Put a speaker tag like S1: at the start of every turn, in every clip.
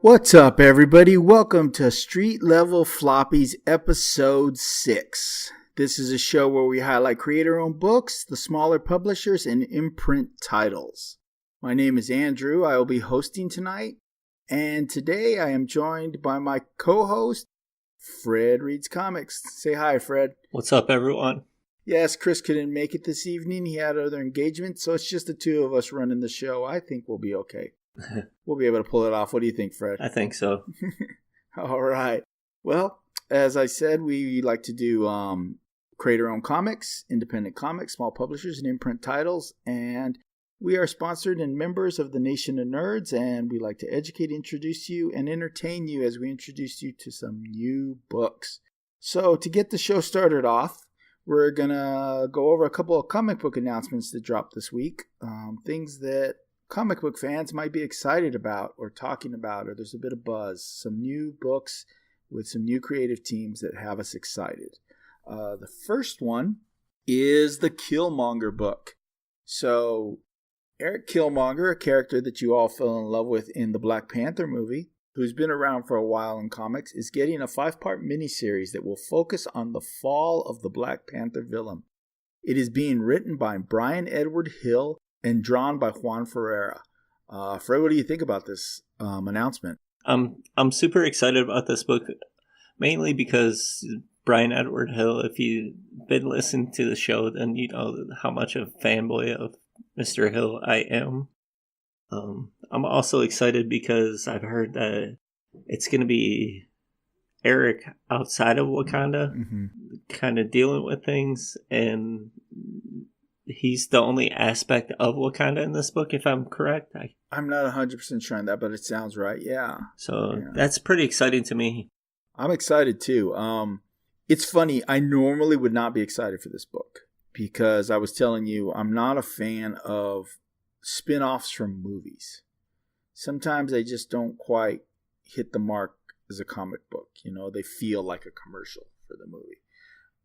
S1: What's up, everybody? Welcome to Street Level Floppy's episode 6. This is a show where we highlight creator-owned books, the smaller publishers, and imprint titles. My name is Andrew. I will be hosting tonight, and today I am joined by my co-host, Fred Reads Comics. Say hi, Fred.
S2: What's up, everyone?
S1: Yes, Chris couldn't make it this evening. He had other engagements, so it's just the two of us running the show. I think we'll be okay. We'll be able to pull it off. What do you think, Fred?
S2: I think so.
S1: All right. Well, as I said, we like to do creator-owned comics, independent comics, small publishers, and imprint titles. And we are sponsored and members of the Nation of Nerds, and we like to educate, introduce you, and entertain you as we introduce you to some new books. So to get the show started off, we're going to go over a couple of comic book announcements that dropped this week. Things that comic book fans might be excited about or talking about, or there's a bit of buzz. Some new books with some new creative teams that have us excited. The first one is the Killmonger book. So Eric Killmonger, a character that you all fell in love with in the Black Panther movie, who's been around for a while in comics, is getting a 5-part miniseries that will focus on the fall of the Black Panther villain. It is being written by Brian Edward Hill and drawn by Juan Ferreira. Fred, what do you think about this announcement?
S2: I'm super excited about this book, mainly because Brian Edward Hill, if you've been listening to the show, then you know how much of a fanboy of Mr. Hill I am. I'm also excited because I've heard that it's going to be Eric outside of Wakanda, kind of dealing with things, and he's the only aspect of Wakanda in this book, if I'm correct.
S1: I'm not 100% sure on that, but it sounds right, yeah.
S2: So that's pretty exciting to me.
S1: I'm excited too. It's funny, I normally would not be excited for this book because I was telling you I'm not a fan of spin-offs from movies. Sometimes they just don't quite hit the mark as a comic book. You know, they feel like a commercial for the movie.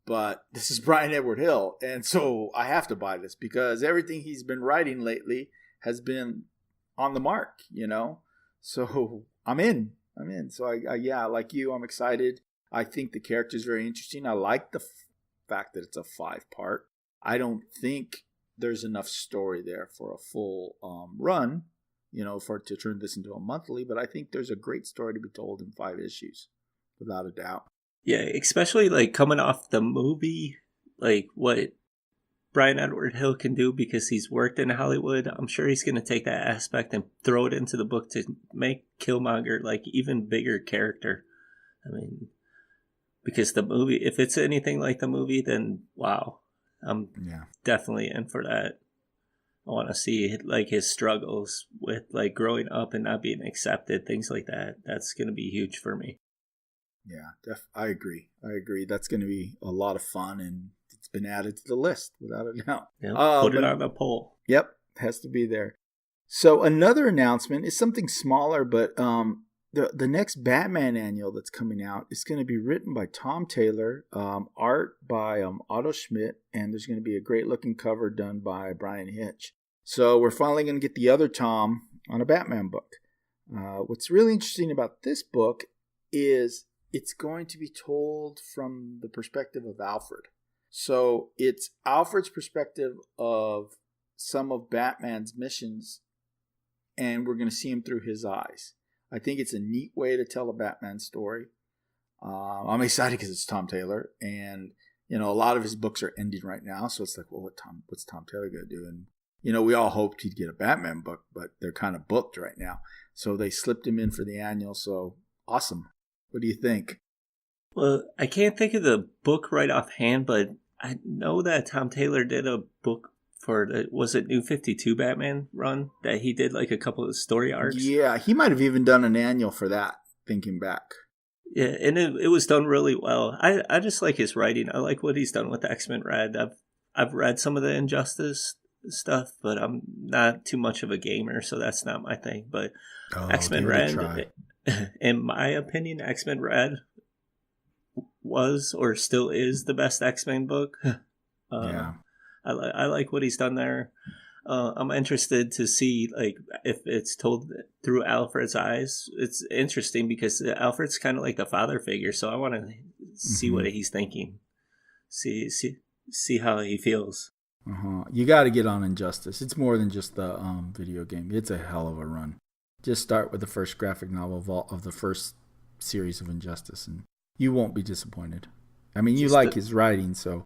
S1: But this is Brian Edward Hill, and so I have to buy this because everything he's been writing lately has been on the mark, you know? So I'm in. So I like you, I'm excited. I think the character is very interesting. I like the fact that it's a 5-part. I don't think there's enough story there for a full run, you know, to turn this into a monthly, but I think there's a great story to be told in 5 issues, without a doubt.
S2: Yeah, especially like coming off the movie, like what Brian Edward Hill can do because he's worked in Hollywood. I'm sure he's going to take that aspect and throw it into the book to make Killmonger like even bigger character. I mean, because the movie, if it's anything like the movie, then wow, I'm definitely in for that. I want to see like his struggles with like growing up and not being accepted, things like that. That's going to be huge for me.
S1: Yeah, I agree. That's going to be a lot of fun, and it's been added to the list, without a doubt.
S2: Yep, put it on the poll.
S1: Yep, has to be there. So another announcement is something smaller, but the next Batman annual that's coming out is going to be written by Tom Taylor, art by Otto Schmidt, and there's going to be a great-looking cover done by Brian Hitch. So we're finally going to get the other Tom on a Batman book. What's really interesting about this book is it's going to be told from the perspective of Alfred. So it's Alfred's perspective of some of Batman's missions, and we're going to see him through his eyes. I think it's a neat way to tell a Batman story. I'm excited because it's Tom Taylor, and you know a lot of his books are ending right now, so it's like, well, what's Tom Taylor going to do? And you know, we all hoped he'd get a Batman book, but they're kind of booked right now, so they slipped him in for the annual. So awesome. What do you think?
S2: Well, I can't think of the book right offhand, but I know that Tom Taylor did a book for was it New 52 Batman run that he did like a couple of story arcs?
S1: Yeah, he might have even done an annual for that, thinking back.
S2: Yeah, and it was done really well. I just like his writing. I like what he's done with X-Men Red. I've read some of the Injustice stuff, but I'm not too much of a gamer, so that's not my thing. But X-Men Red, in my opinion, X-Men Red was or still is the best X-Men book. I like what he's done there. I'm interested to see like if it's told through Alfred's eyes. It's interesting because Alfred's kind of like the father figure, so I want to see
S1: Mm-hmm.
S2: what he's thinking, see how he feels.
S1: You got to get on Injustice. It's more than just the video game. It's a hell of a run. Just start with the first graphic novel of the first series of Injustice, and you won't be disappointed. I mean, you
S2: Just
S1: like
S2: the,
S1: his writing, so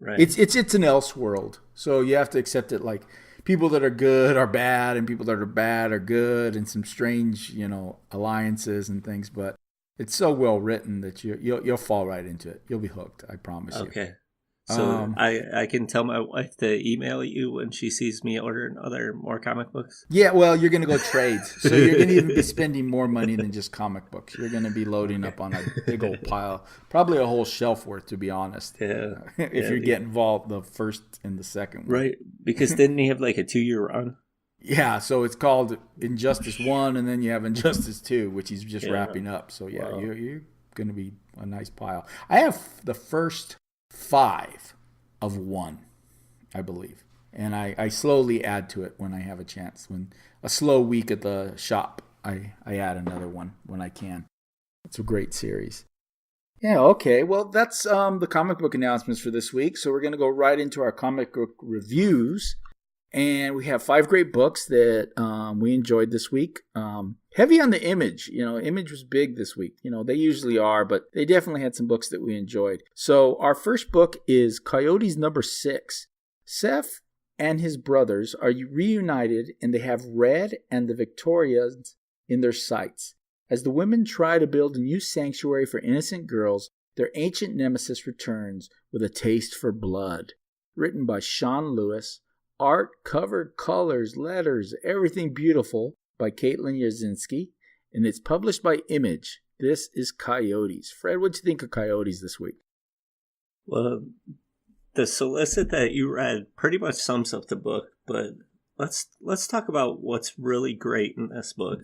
S2: right.
S1: it's an Elseworld. So you have to accept it. Like people that are good are bad, and people that are bad are good, and some strange, alliances and things. But it's so well written that you'll fall right into it. You'll be hooked. I promise you.
S2: Okay. So
S1: Um,
S2: I can tell my wife to email you when she sees me ordering more comic books.
S1: Yeah, well, you're going to go trades. So you're going to even be spending more money than just comic books. You're going to be loading
S2: Okay.
S1: up on a big old pile, probably a whole shelf worth, to be honest,
S2: Yeah.
S1: if
S2: Yeah.
S1: you get involved the first and the second one.
S2: Right. Because didn't he have like a 2-year run?
S1: Yeah, so it's called Injustice 1, and then you have Injustice 2, which he's just
S2: Yeah.
S1: wrapping up. So, yeah,
S2: Wow.
S1: you're going to be a nice pile. I have the first 5 of 1, I believe. And I slowly add to it when I have a chance. When a slow week at the shop, I add another one when I can. It's a great series. Yeah, okay. Well, that's the comic book announcements for this week. So we're going to go right into our comic book reviews. And we have 5 great books that we enjoyed this week. Heavy on the Image. Image was big this week. They usually are, but they definitely had some books that we enjoyed. So our first book is Coyotes number 6. Seth and his brothers are reunited, and they have Red and the Victorians in their sights. As the women try to build a new sanctuary for innocent girls, their ancient nemesis returns with a taste for blood. Written by Sean Lewis. Art, cover, colors, letters, everything beautiful by Caitlin Yazinski. And it's published by Image. This is Coyotes. Fred, what'd you think of Coyotes this week?
S2: Well, the solicit that you read pretty much sums up the book, but let's talk about what's really great in this book.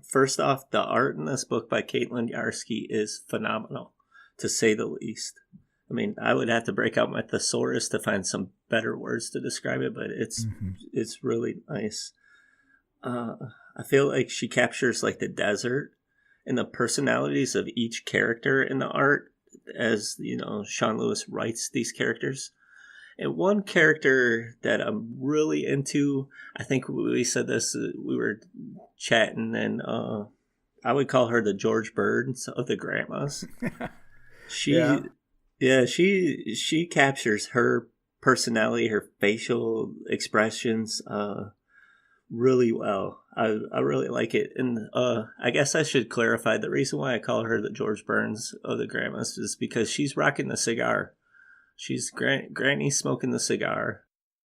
S2: First off, the art in this book by Caitlin Yarsky is phenomenal, to say the least. I mean, I would have to break out my thesaurus to find some better words to describe it, but it's really nice. I feel like she captures like the desert and the personalities of each character in the art, as Sean Lewis writes these characters. And one character that I'm really into, I think we said this, we were chatting, and I would call her the George Burns of the grandmas.
S1: Yeah.
S2: She captures her personality, her facial expressions really well. I really like it. And I guess I should clarify the reason why I call her the George Burns of the grandmas is because she's rocking the cigar. She's Granny smoking the cigar.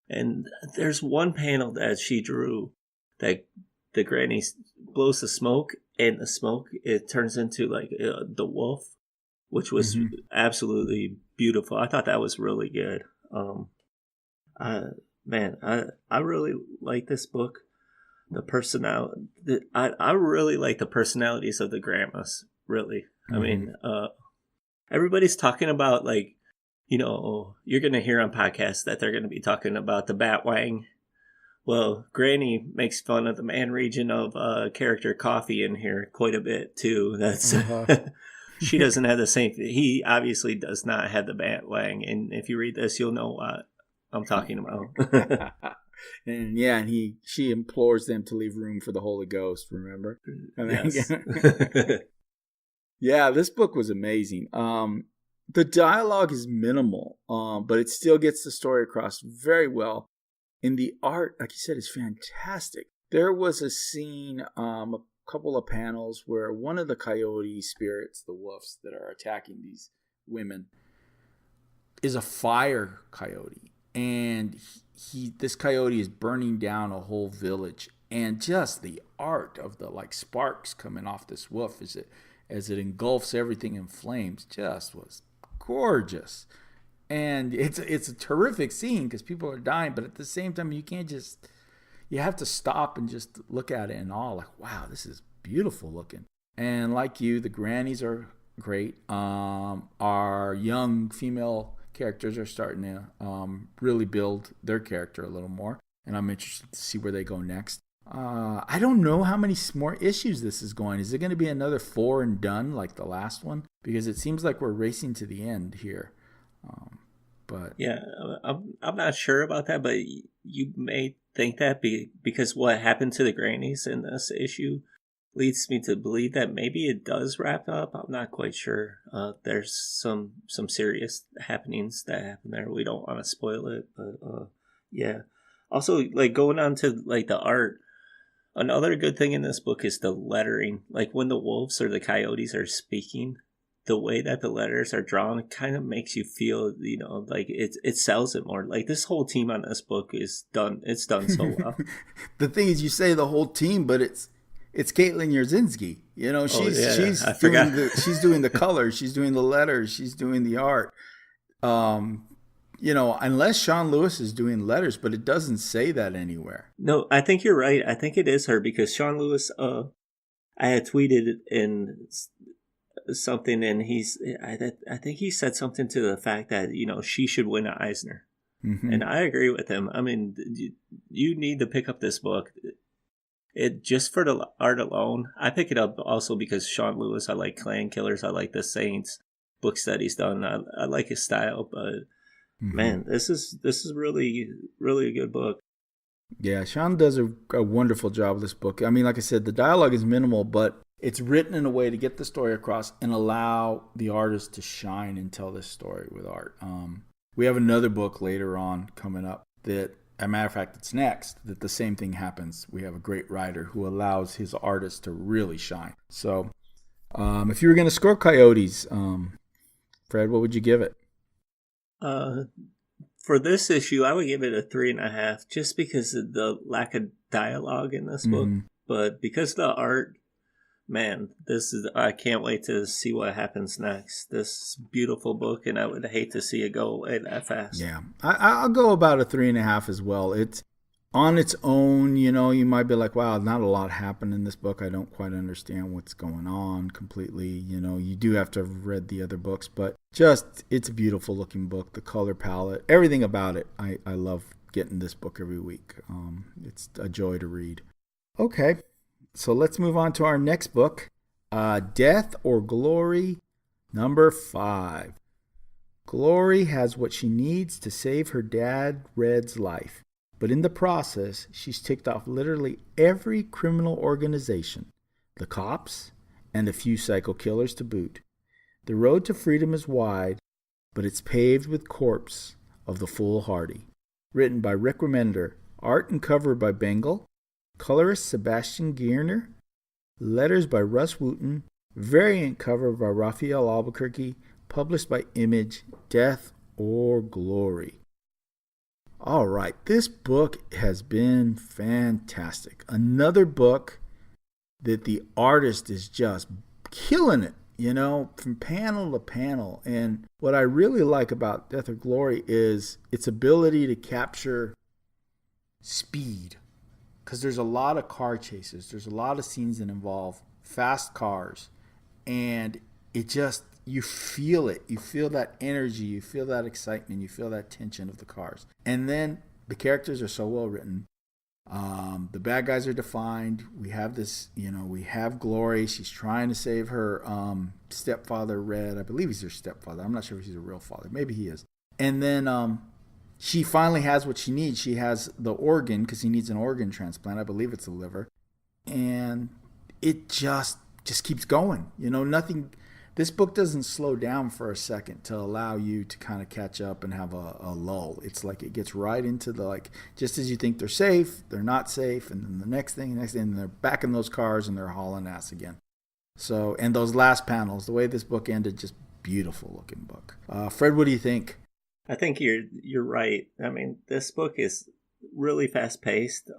S2: And there's one panel that she drew that the Granny blows the smoke, and the smoke, it turns into like the wolf, which was absolutely beautiful. I thought that was really good. I really like this book. The personality, I really like the personalities of the grandmas. Really, I mean, everybody's talking about like, you're gonna hear on podcasts that they're gonna be talking about the Batwang. Well, Granny makes fun of the man region of character Coffee in here quite a bit too. That's she doesn't have the same. He obviously does not have the Batwang, and if you read this, you'll know what I'm talking about.
S1: And she implores them to leave room for the Holy Ghost. Remember?
S2: Yes.
S1: Yeah, this book was amazing. The dialogue is minimal, but it still gets the story across very well. And the art, like you said, is fantastic. There was a scene, a couple of panels where one of the coyote spirits, the wolves that are attacking these women, is a fire coyote, and this coyote is burning down a whole village, and just the art of the like sparks coming off this wolf as it engulfs everything in flames just was gorgeous. And it's a terrific scene because people are dying, but at the same time you have to stop and just look at it in awe, like, wow, this is beautiful looking. And like you, the grannies are great. Our young female characters are starting to really build their character a little more. and I'm interested to see where they go next. I don't know how many more issues this is going. Is it going to be another 4 and done like the last one? Because it seems like we're racing to the end here. But
S2: yeah, I'm not sure about that, but you may think that because what happened to the grannies in this issue leads me to believe that maybe it does wrap up. I'm not quite sure. There's some serious happenings that happen there. We don't want to spoil it, but yeah. Also, like going on to like the art. Another good thing in this book is the lettering. Like when the wolves or the coyotes are speaking, the way that the letters are drawn kind of makes you feel, like it sells it more. Like this whole team on this book is done. It's done so well.
S1: The thing is, you say the whole team, but it's Caitlin Yerzinski. She's
S2: I forgot.
S1: She's doing the colors, she's doing the letters, she's doing the art. Unless Sean Lewis is doing letters, but it doesn't say that anywhere.
S2: No, I think you're right. I think it is her because Sean Lewis. I had tweeted in something, and I think he said something to the fact that she should win an Eisner, and I agree with him. I mean, you need to pick up this book. It just for the art alone. I pick it up also because Sean Lewis. I like Clan Killers. I like the Saints books that he's done. I like his style, but. Man, this is really, really a good book.
S1: Yeah, Sean does a wonderful job with this book. I mean, like I said, the dialogue is minimal, but it's written in a way to get the story across and allow the artist to shine and tell this story with art. We have another book later on coming up that, as a matter of fact, it's next, that the same thing happens. We have a great writer who allows his artist to really shine. So if you were going to score Coyotes, Fred, what would you give it?
S2: For this issue, I would give it a 3.5, just because of the lack of dialogue in this book. But because of the art, man, I can't wait to see what happens next. This beautiful book, and I would hate to see it go away that fast.
S1: Yeah, I'll go about a 3.5 as well. It's on its own, you might be like, wow, not a lot happened in this book. I don't quite understand what's going on completely. You do have to have read the other books, but it's a beautiful looking book. The color palette, everything about it. I love getting this book every week. It's a joy to read. Okay, so let's move on to our next book, Death or Glory, number 5. Glory has what she needs to save her dad, Red's life. But in the process, she's ticked off literally every criminal organization, the cops, and a few psycho killers to boot. The road to freedom is wide, but it's paved with corpse of the foolhardy. Written by Rick Remender, art and cover by Bengal, colorist Sebastian Gierner, letters by Russ Wooten, variant cover by Raphael Albuquerque, published by Image, Death or Glory. All right, this book has been fantastic. Another book that the artist is just killing it, from panel to panel. And what I really like about Death or Glory is its ability to capture speed. Because there's a lot of car chases. There's a lot of scenes that involve fast cars. And you feel it. You feel that energy. You feel that excitement. You feel that tension of the cars. And then the characters are so well written. The bad guys are defined. We have this, we have Glory. She's trying to save her stepfather, Red. I believe he's her stepfather. I'm not sure if he's a real father. Maybe he is. And then she finally has what she needs. She has the organ because he needs an organ transplant. I believe it's a liver. And it just keeps going. Nothing. This book doesn't slow down for a second to allow you to kind of catch up and have a lull. It's like it gets right into the, just as you think they're safe, they're not safe, and then the next thing, and they're back in those cars and they're hauling ass again. So, and those last panels, the way this book ended, just beautiful looking book. Fred, what do you think?
S2: I think you're right. I mean, this book is really fast paced.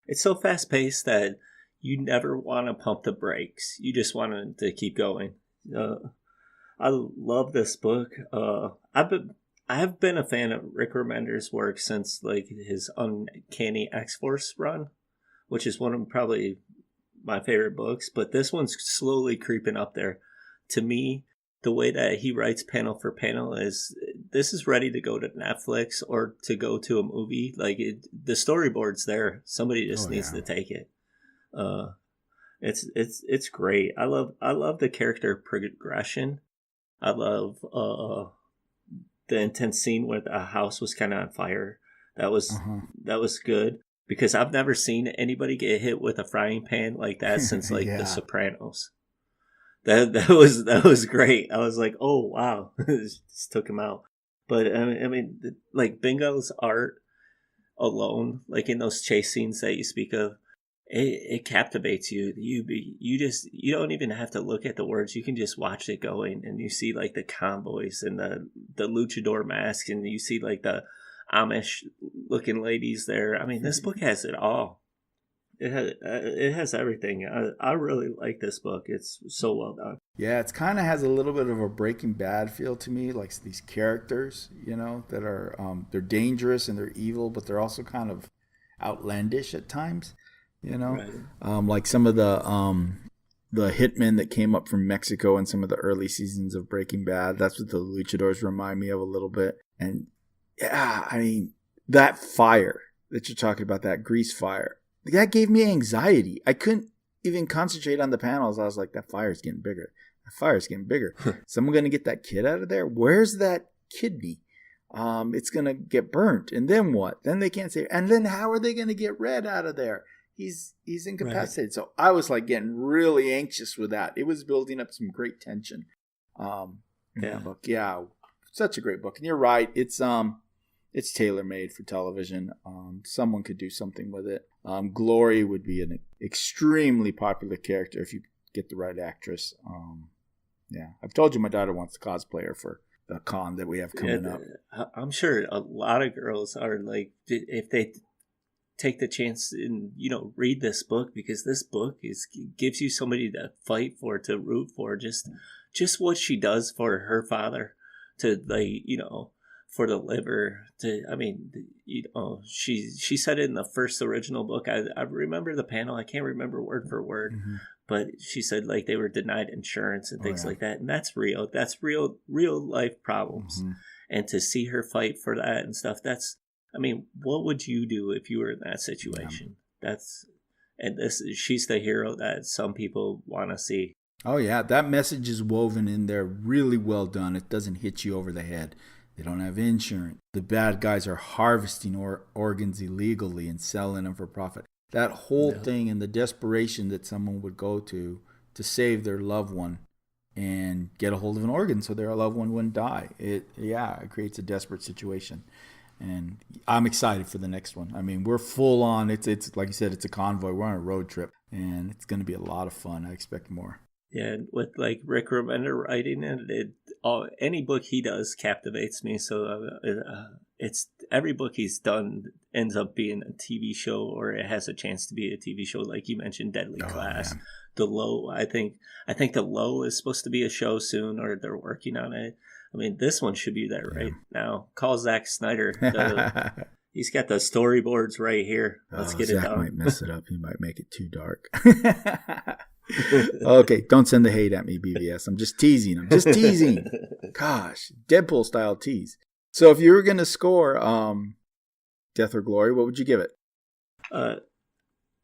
S2: It's so fast paced that you never want to pump the brakes. You just want to keep going. I love this book. I have been a fan of Rick Remender's work since his Uncanny X-Force run, which is one of probably my favorite books. But this one's slowly creeping up there. To me, the way that he writes panel for panel is, this is ready to go to Netflix or to go to a movie. Like the storyboard's there. Somebody just needs to take it. It's great. I love the character progression. I love the intense scene where the house was kind of on fire. That was good, because I've never seen anybody get hit with a frying pan like that since like The Sopranos. That was great. I was like, oh wow, just took him out. But I mean, like Bingo's art alone, like in those chase scenes that you speak of, it captivates you. You don't even have to look at the words. You can just watch it going, and you see like the convoys and the luchador masks, and you see like the Amish looking ladies there. I mean, this book has it all. It has everything. I really like this book. It's so well done.
S1: Yeah, it kind of has a little bit of a Breaking Bad feel to me, like these characters, that are they're dangerous and they're evil, but they're also kind of outlandish at times,
S2: Right.
S1: like some of the hitmen that came up from Mexico in some of the early seasons of Breaking Bad. That's what the luchadors remind me of a little bit. And yeah, I mean, that fire that you're talking about, that grease fire, that gave me anxiety. I couldn't even concentrate on the panels. I was like, that fire's getting bigger. That fire's getting bigger. Someone going to get that kid out of there? Where's that kidney? It's going to get burnt. And then what? Then they can't say, and then how are they going to get Red out of there? He's incapacitated. Right. So I was like getting really anxious with that. It was building up some great tension. Book. Yeah, such a great book. And you're right. It's tailor-made for television. Someone could do something with it. Glory would be an extremely popular character if you get the right actress. I've told you my daughter wants to cosplay her for the con that we have coming up.
S2: I'm sure a lot of girls are like, if they take the chance and read this book, because this book gives you somebody to fight for, to root for, just what she does for her father, to for the liver. She said it in the first original book. I remember the panel. I can't remember word for word, but she said like they were denied insurance and things like that, and that's real. That's real life problems. And to see her fight for that and stuff, what would you do if you were in that situation? She's the hero that some people want to see.
S1: Oh yeah, that message is woven in there really well done. It doesn't hit you over the head. They don't have insurance. The bad guys are harvesting organs illegally and selling them for profit. That whole thing, and the desperation that someone would go to save their loved one and get a hold of an organ so their loved one wouldn't die. It creates a desperate situation. And I'm excited for the next one. I mean, we're full on. It's like you said, it's a convoy. We're on a road trip, and it's going to be a lot of fun. I expect more.
S2: Yeah, with like Rick Remender writing it, any book he does captivates me. So it's every book he's done ends up being a TV show, or it has a chance to be a TV show. Like you mentioned, Deadly Class, man. The Low. I think The Low is supposed to be a show soon, or they're working on it. I mean, this one should be there right now. Call Zack Snyder. He's got the storyboards right here. Let's get it done.
S1: Zack might mess it up. He might make it too dark. Okay, don't send the hate at me, BVS. I'm just teasing. Gosh, Deadpool style tease. So if you were going to score Death or Glory, what would you give it?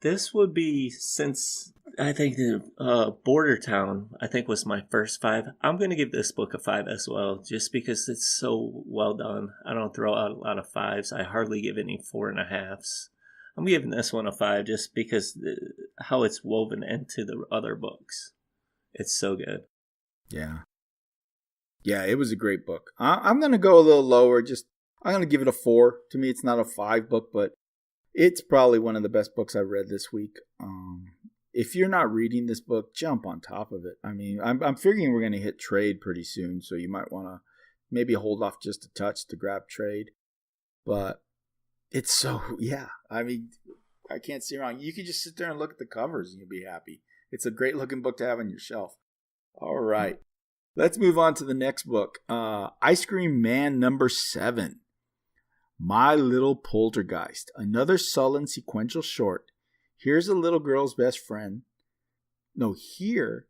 S2: This would be, since I think the Border Town, I think, was my first 5. I'm going to give this book a 5 as well, just because it's so well done. I don't throw out a lot of 5s. I hardly give any 4.5s. I'm giving this one a 5 just because how it's woven into the other books. It's so good.
S1: Yeah, it was a great book. I'm going to go a little lower. I'm going to give it a 4. To me, it's not a 5 book, but it's probably one of the best books I've read this week. If you're not reading this book, jump on top of it. I mean, I'm figuring we're going to hit trade pretty soon, so you might want to maybe hold off just a touch to grab trade. But it's so, I mean, I can't see wrong. You can just sit there and look at the covers and you'll be happy. It's a great looking book to have on your shelf. All right. Let's move on to the next book. Ice Cream Man number 7. My Little Poltergeist. Another sullen sequential short. Here's a little girl's best friend. No, here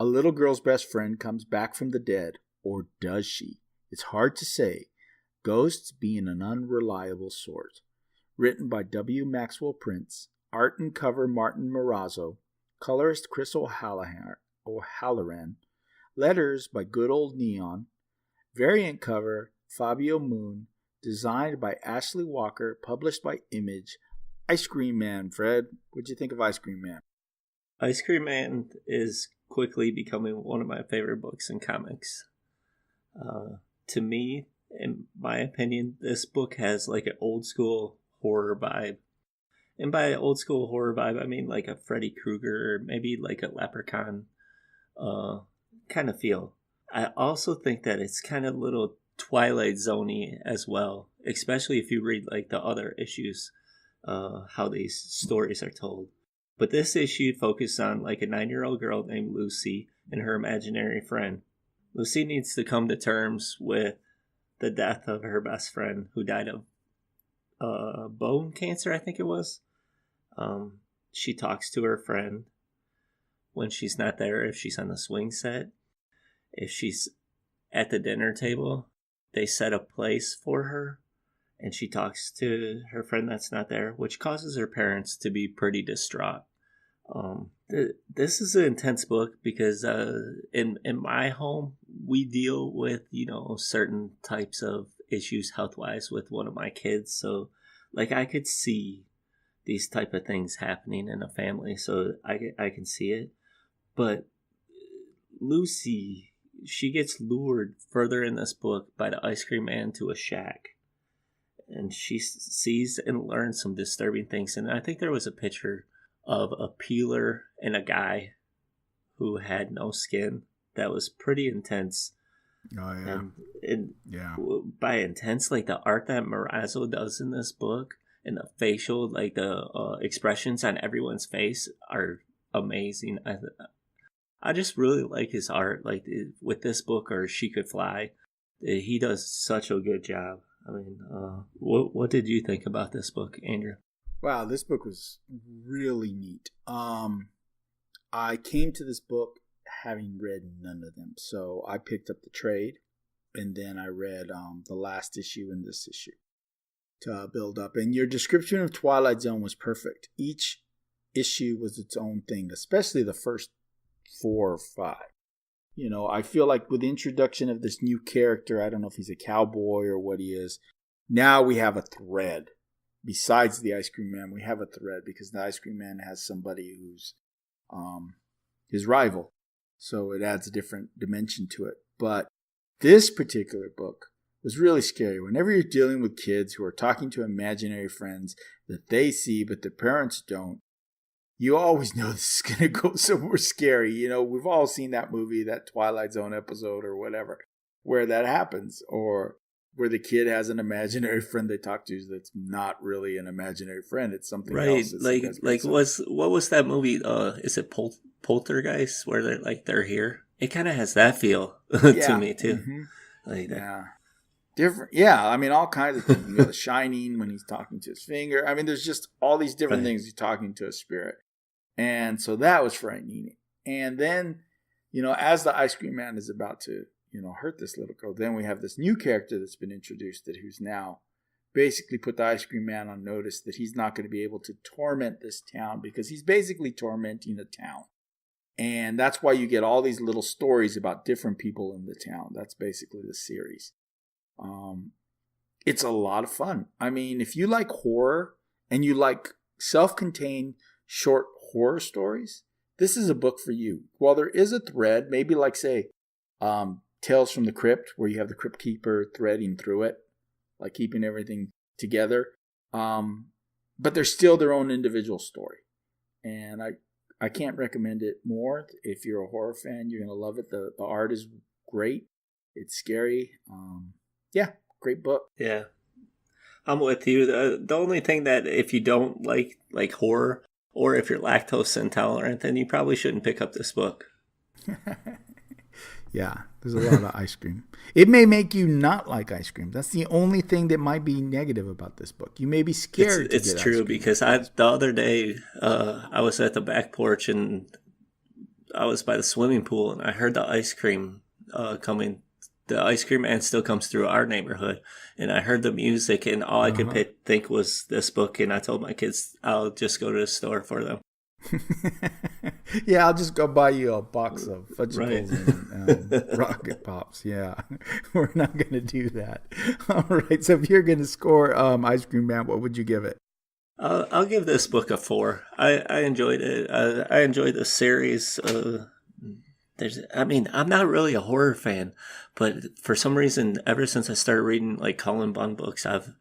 S1: A little girl's best friend comes back from the dead, or does she? It's hard to say, ghosts being an unreliable sort. Written by W. Maxwell Prince, art and cover Martin Morazzo, colorist Chris O'Halloran, letters by Good Old Neon, variant cover Fabio Moon, designed by Ashley Walker, published by Image. Ice Cream Man, Fred. What'd you think of Ice Cream Man?
S2: Ice Cream Man is quickly becoming one of my favorite books in comics. To me, in my opinion, this book has like an old school horror vibe. And by old school horror vibe, I mean like a Freddy Krueger, or maybe like a Leprechaun kind of feel. I also think that it's kind of a little Twilight Zone-y as well, especially if you read like the other issues, how these stories are told. But this issue focused on like a 9-year-old girl named Lucy and her imaginary friend. Lucy needs to come to terms with the death of her best friend who died of bone cancer, I think it was. She talks to her friend when she's not there, if she's on the swing set. If she's at the dinner table, they set a place for her, and she talks to her friend that's not there, which causes her parents to be pretty distraught. This is an intense book because in my home, we deal with, certain types of issues health-wise with one of my kids. So, like, I could see these type of things happening in a family, so I can see it. But Lucy, she gets lured further in this book by the ice cream man to a shack. And she sees and learns some disturbing things. And I think there was a picture of a peeler and a guy who had no skin. That was pretty intense.
S1: Oh, yeah.
S2: And
S1: yeah.
S2: By intense, like the art that Morazzo does in this book and the facial, like the expressions on everyone's face are amazing. I just really like his art, like with this book or She Could Fly. He does such a good job. I mean, what did you think about this book, Andrew?
S1: Wow, this book was really neat. I came to this book having read none of them, so I picked up the trade, and then I read the last issue and this issue to build up. And your description of Twilight Zone was perfect. Each issue was its own thing, especially the first 4 or 5. I feel like with the introduction of this new character, I don't know if he's a cowboy or what he is, now we have a thread. Besides the ice cream man, we have a thread because the ice cream man has somebody who's his rival. So it adds a different dimension to it. But this particular book was really scary. Whenever you're dealing with kids who are talking to imaginary friends that they see but their parents don't, you always know this is going to go somewhere scary. We've all seen that movie, that Twilight Zone episode or whatever, where that happens, or where the kid has an imaginary friend they talk to that's not really an imaginary friend. It's something else.
S2: What was that movie? Is it Poltergeist, where they're here? It kind of has that feel to me too.
S1: Mm-hmm.
S2: Like that.
S1: Yeah. Different, yeah. I mean, all kinds of things. The Shining when he's talking to his finger. I mean, there's just all these different things. He's talking to a spirit. And so that was frightening. And then, as the ice cream man is about to, hurt this little girl, then we have this new character that's been introduced who's now basically put the ice cream man on notice that he's not going to be able to torment this town because he's basically tormenting a town. And that's why you get all these little stories about different people in the town. That's basically the series. It's a lot of fun. I mean, if you like horror and you like self-contained short horror stories, this is a book for you. While there is a thread, maybe like say Tales from the Crypt, where you have the crypt keeper threading through it, like keeping everything together, but they're still their own individual story. And I can't recommend it more. If you're a horror fan, you're going to love it. The art is great. It's scary. Yeah, great book.
S2: Yeah, I'm with you. The only thing that if you don't like horror, or if you're lactose intolerant, then you probably shouldn't pick up this book.
S1: Yeah, there's a lot of ice cream. It may make you not like ice cream. That's the only thing that might be negative about this book. You may be scared.
S2: It's true because the other day I was at the back porch and I was by the swimming pool and I heard the ice cream coming. The ice cream man still comes through our neighborhood, and I heard the music, and all I could think was this book. And I told my kids I'll just go to the store for them.
S1: Yeah, I'll just go buy you a box of Fudgicles and Rocket Pops. Yeah, we're not going to do that. All right, so if you're going to score Ice Cream Man, what would you give it?
S2: I'll give this book a 4. I enjoyed it. I enjoyed the series. I'm not really a horror fan, but for some reason, ever since I started reading like Cullen Bunn books, I've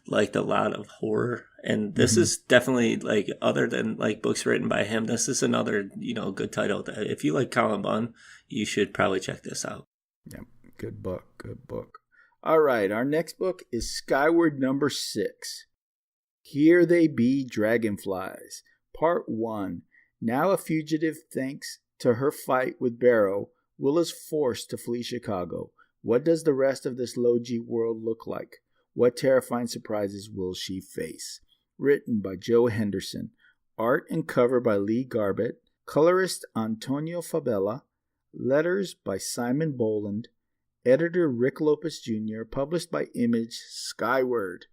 S2: liked a lot of horror. And this is definitely, like, other than like books written by him, this is another, good title that if you like Cullen Bunn, you should probably check this out.
S1: Yeah, good book. All right, our next book is Skyward number 6. Here They Be Dragonflies, Part 1. Now a fugitive, thanks to her fight with Barrow, Will is forced to flee Chicago. What does the rest of this low-G world look like? What terrifying surprises will she face? Written by Joe Henderson. Art and cover by Lee Garbett. Colorist Antonio Fabela. Letters by Simon Boland. Editor Rick Lopez Jr. Published by Image. Skyward.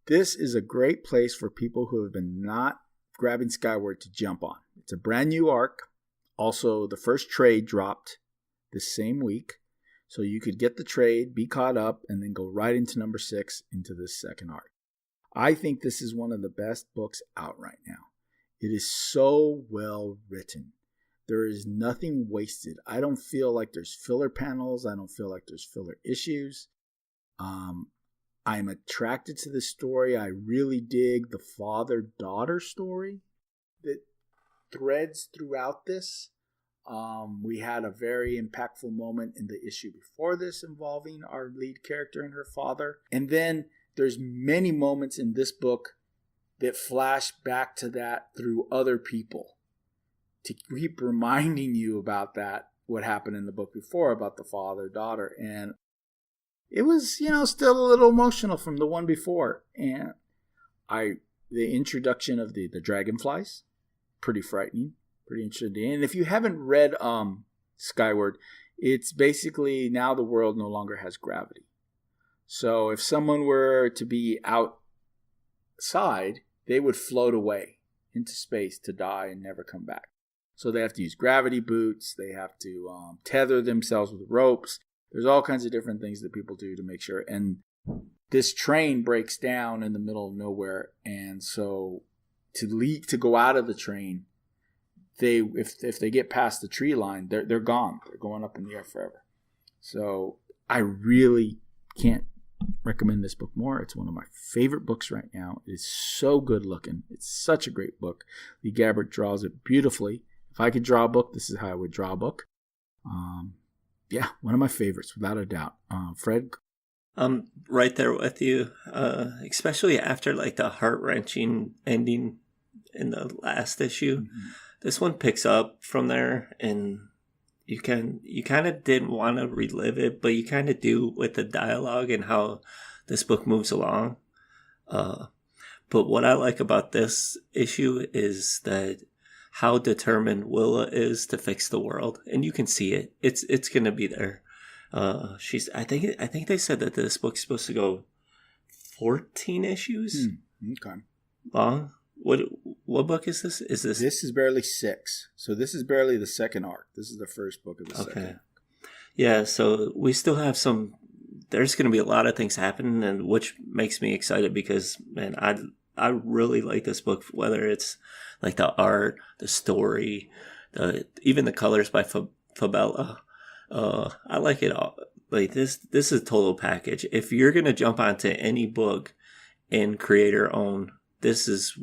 S1: This is a great place for people who have been not grabbing Skyward to jump on. It's a brand new arc. Also, the first trade dropped this same week. So you could get the trade, be caught up, and then go right into number 6 into this second arc. I think this is one of the best books out right now. It is so well written. There is nothing wasted. I don't feel like there's filler panels. I don't feel like there's filler issues. I'm attracted to the story. I really dig the father-daughter story that threads throughout this. We had a very impactful moment in the issue before this involving our lead character and her father. And then there's many moments in this book that flash back to that through other people to keep reminding you about that, what happened in the book before about the father-daughter. And it was, still a little emotional from the one before. And the introduction of the dragonflies, pretty frightening, pretty interesting. And if you haven't read Skyward, it's basically now the world no longer has gravity. So if someone were to be outside, they would float away into space to die and never come back. So they have to use gravity boots. They have to tether themselves with ropes. There's all kinds of different things that people do to make sure. And this train breaks down in the middle of nowhere. And so to go out of the train, if they get past the tree line, they're gone. They're going up in the air forever. So I really can't recommend this book more. It's one of my favorite books right now. It is so good looking. It's such a great book. Lee Gabbert draws it beautifully. If I could draw a book, this is how I would draw a book. Yeah, one of my favorites, without a doubt. Fred?
S2: I'm right there with you, especially after like the heart-wrenching ending in the last issue. Mm-hmm. This one picks up from there, and you kind of didn't want to relive it, but you kind of do with the dialogue and how this book moves along. But what I like about this issue is that how determined Willa is to fix the world, and you can see it. It's gonna be there. I think they said that this book's supposed to go 14 issues long. What book is this?
S1: This is barely 6. So this is barely the second arc. This is the first book of the second arc.
S2: Yeah, so we still have some. There's going to be a lot of things happening, and which makes me excited because, man, I really like this book. Whether it's like the art, the story, even the colors by Fabela. I like it all. Like this is a total package. If you're going to jump onto any book and creator own, this is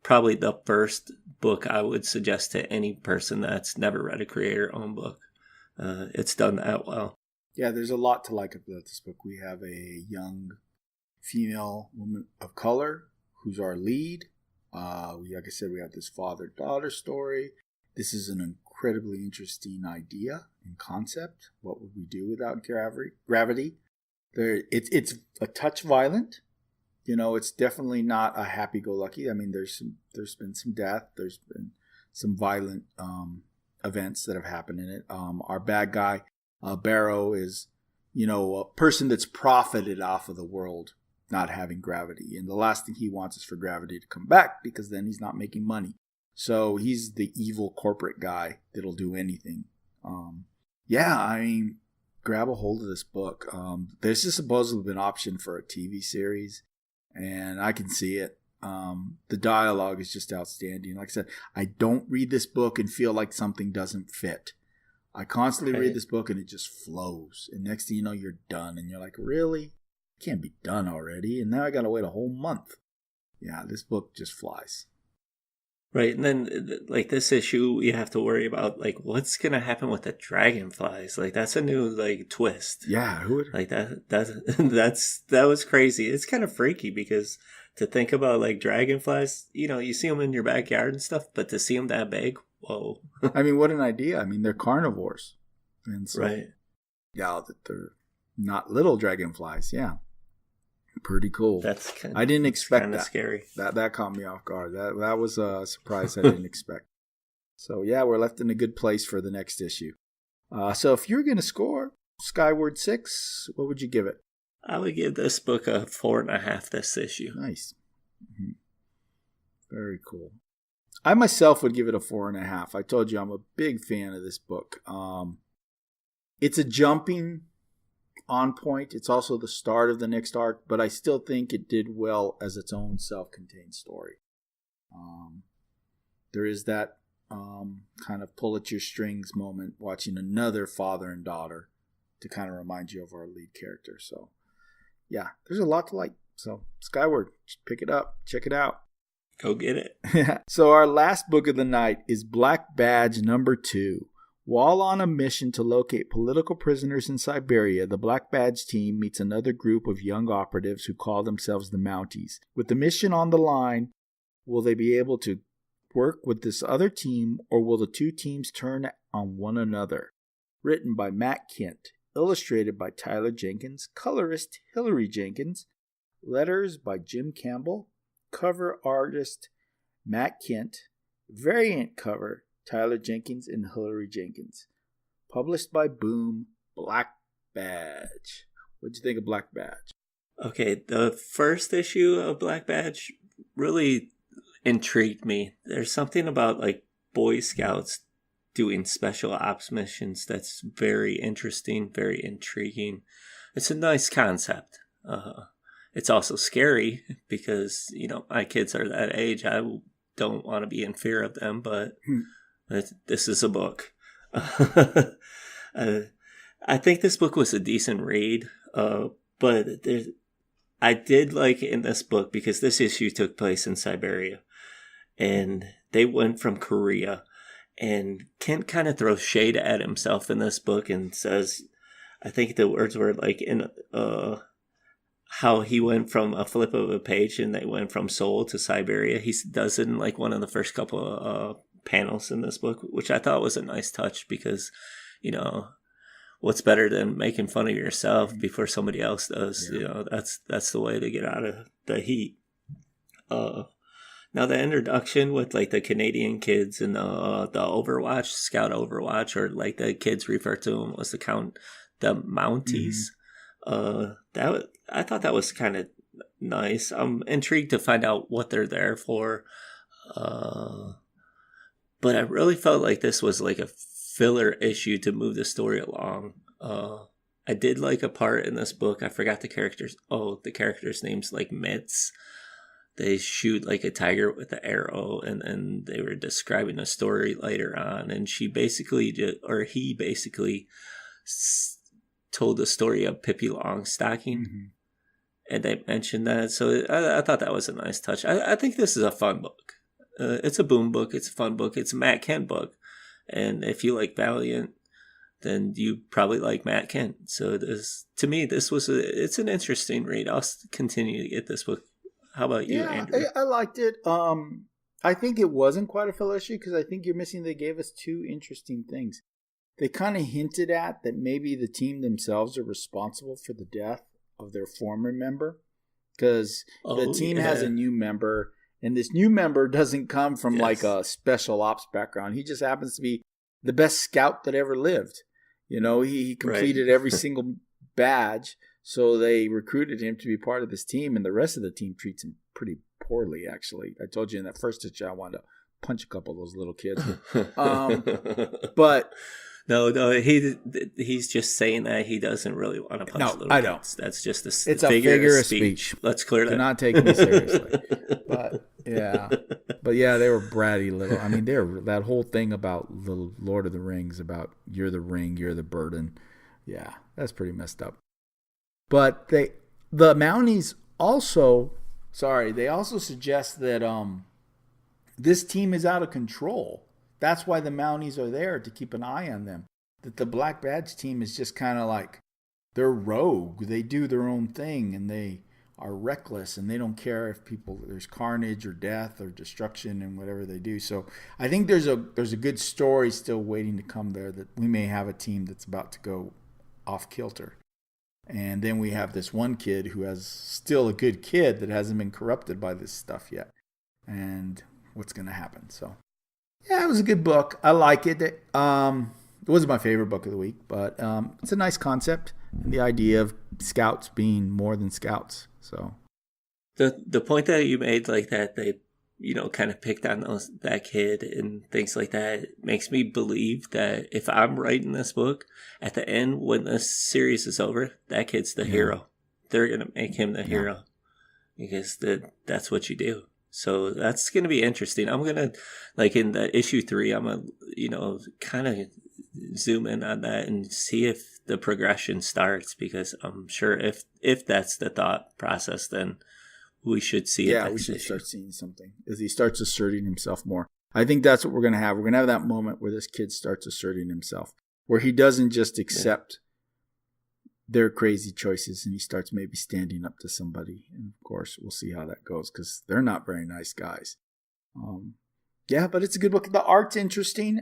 S2: probably the first book I would suggest to any person that's never read a creator-owned book. It's done that well.
S1: Yeah, there's a lot to like about this book. We have a young female woman of color who's our lead. Like I said, we have this father-daughter story. This is an incredibly interesting idea and concept. What would we do without gravity? It's a touch violent. It's definitely not a happy-go-lucky. I mean, there's been some death. There's been some violent events that have happened in it. Our bad guy, Barrow, is, a person that's profited off of the world not having gravity. And the last thing he wants is for gravity to come back, because then he's not making money. So he's the evil corporate guy that'll do anything. Grab a hold of this book. This has supposedly been optioned for a TV series, and I can see it. The dialogue is just outstanding. Like I said, I don't read this book and feel like something doesn't fit. I constantly read this book and it just flows. And next thing you know, you're done. And you're like, really? It can't be done already. And now I got to wait a whole month. Yeah, this book just flies.
S2: Right, and then like this issue, you have to worry about like what's gonna happen with the dragonflies. Like that's a new like twist.
S1: Yeah, who would
S2: like that? That was crazy. It's kind of freaky because to think about like dragonflies, you see them in your backyard and stuff, but to see them that big, whoa!
S1: I mean, what an idea! I mean, they're carnivores, and so,
S2: right?
S1: Yeah, that they're not little dragonflies. Yeah. Pretty cool. I didn't expect that.
S2: Scary.
S1: That caught me off guard. That was a surprise I didn't expect. So yeah, we're left in a good place for the next issue. So if you're gonna score Skyward 6, what would you give it?
S2: I would give this book a 4.5 this issue.
S1: Nice. Mm-hmm. Very cool. I myself would give it a 4.5. I told you I'm a big fan of this book. It's a jumping on point. It's also the start of the next arc, but I still think it did well as its own self-contained story. There is that kind of pull at your strings moment watching another father and daughter to kind of remind you of our lead character. So yeah, there's a lot to like. So Skyward, pick it up, check it out.
S2: Go get it.
S1: So our last book of the night is Black Badge number 2. While on a mission to locate political prisoners in Siberia, the Black Badge team meets another group of young operatives who call themselves the Mounties. With the mission on the line, will they be able to work with this other team, or will the two teams turn on one another? Written by Matt Kindt, illustrated by Tyler Jenkins, colorist Hilary Jenkins, letters by Jim Campbell, cover artist Matt Kindt, variant cover Tyler Jenkins and Hilary Jenkins. Published by Boom, Black Badge. What'd you think of Black Badge?
S2: Okay, the first issue of Black Badge really intrigued me. There's something about like Boy Scouts doing special ops missions that's very interesting, very intriguing. It's a nice concept. It's also scary because, my kids are that age. I don't want to be in fear of them, but this is a book. I think this book was a decent read, but I did like in this book, because this issue took place in Siberia, and they went from Korea, and Kent kind of throws shade at himself in this book and says, I think the words were like in how he went from a flip of a page and they went from Seoul to Siberia. He does it in like one of the first couple of panels in this book, which I thought was a nice touch, because, what's better than making fun of yourself before somebody else does? Yeah. That's the way to get out of the heat. Now the introduction with like the Canadian kids and the Overwatch, Scout Overwatch, or like the kids refer to them as the Mounties. I thought that was kind of nice. I'm intrigued to find out what they're there for. But I really felt like this was like a filler issue to move the story along. I did like a part in this book. I forgot the character's name's like Mitz. They shoot like a tiger with an arrow, and then they were describing a story later on, and he basically told the story of Pippi Longstocking, and they mentioned that. So I thought that was a nice touch. I think this is a fun book. It's a Boom book. It's a fun book. It's a Matt Kindt book, and if you like Valiant, then you probably like Matt Kindt. So to me, it's an interesting read. I'll continue to get this book. How about you, Andrew?
S1: I liked it. I think it wasn't quite a filler issue, because I think you're missing. They gave us two interesting things. They kind of hinted at that maybe the team themselves are responsible for the death of their former member, because the team has a new member, and this new member doesn't come from like a special ops background. He just happens to be the best scout that ever lived. He completed every single badge, so they recruited him to be part of this team, and the rest of the team treats him pretty poorly, actually. I told you in that first issue I wanted to punch a couple of those little kids. But
S2: no, he's just saying that he doesn't really want to punch little kids. I don't. That's just a figure of speech. Let's clear that.
S1: Do not take me seriously. But yeah, they were bratty little. I mean, that whole thing about the Lord of the Rings, about you're the ring, you're the burden. Yeah, that's pretty messed up. But the Mounties also suggest that this team is out of control. That's why the Mounties are there, to keep an eye on them. That the Black Badge team is just kind of like, they're rogue. They do their own thing, and they are reckless, and they don't care if there's carnage or death or destruction and whatever they do. So I think there's a good story still waiting to come there, that we may have a team that's about to go off kilter. And then we have this one kid who has still a good kid that hasn't been corrupted by this stuff yet. And what's going to happen? So yeah, it was a good book. I like it. It wasn't my favorite book of the week, but it's a nice concept, and the idea of scouts being more than scouts. So
S2: the point that you made, like that they kind of picked on that kid and things like that, makes me believe that if I'm writing this book, at the end when this series is over, that kid's the hero. They're gonna make him the hero, because that's what you do. So that's going to be interesting. I'm going to, like in the issue 3, I'm going to, kind of zoom in on that and see if the progression starts, because I'm sure if that's the thought process, then we should see it.
S1: Yeah, we should start seeing something as he starts asserting himself more. I think that's what we're going to have. We're going to have that moment where this kid starts asserting himself, where he doesn't just accept their crazy choices, and he starts maybe standing up to somebody. And of course, we'll see how that goes, because they're not very nice guys. But it's a good book. The art's interesting.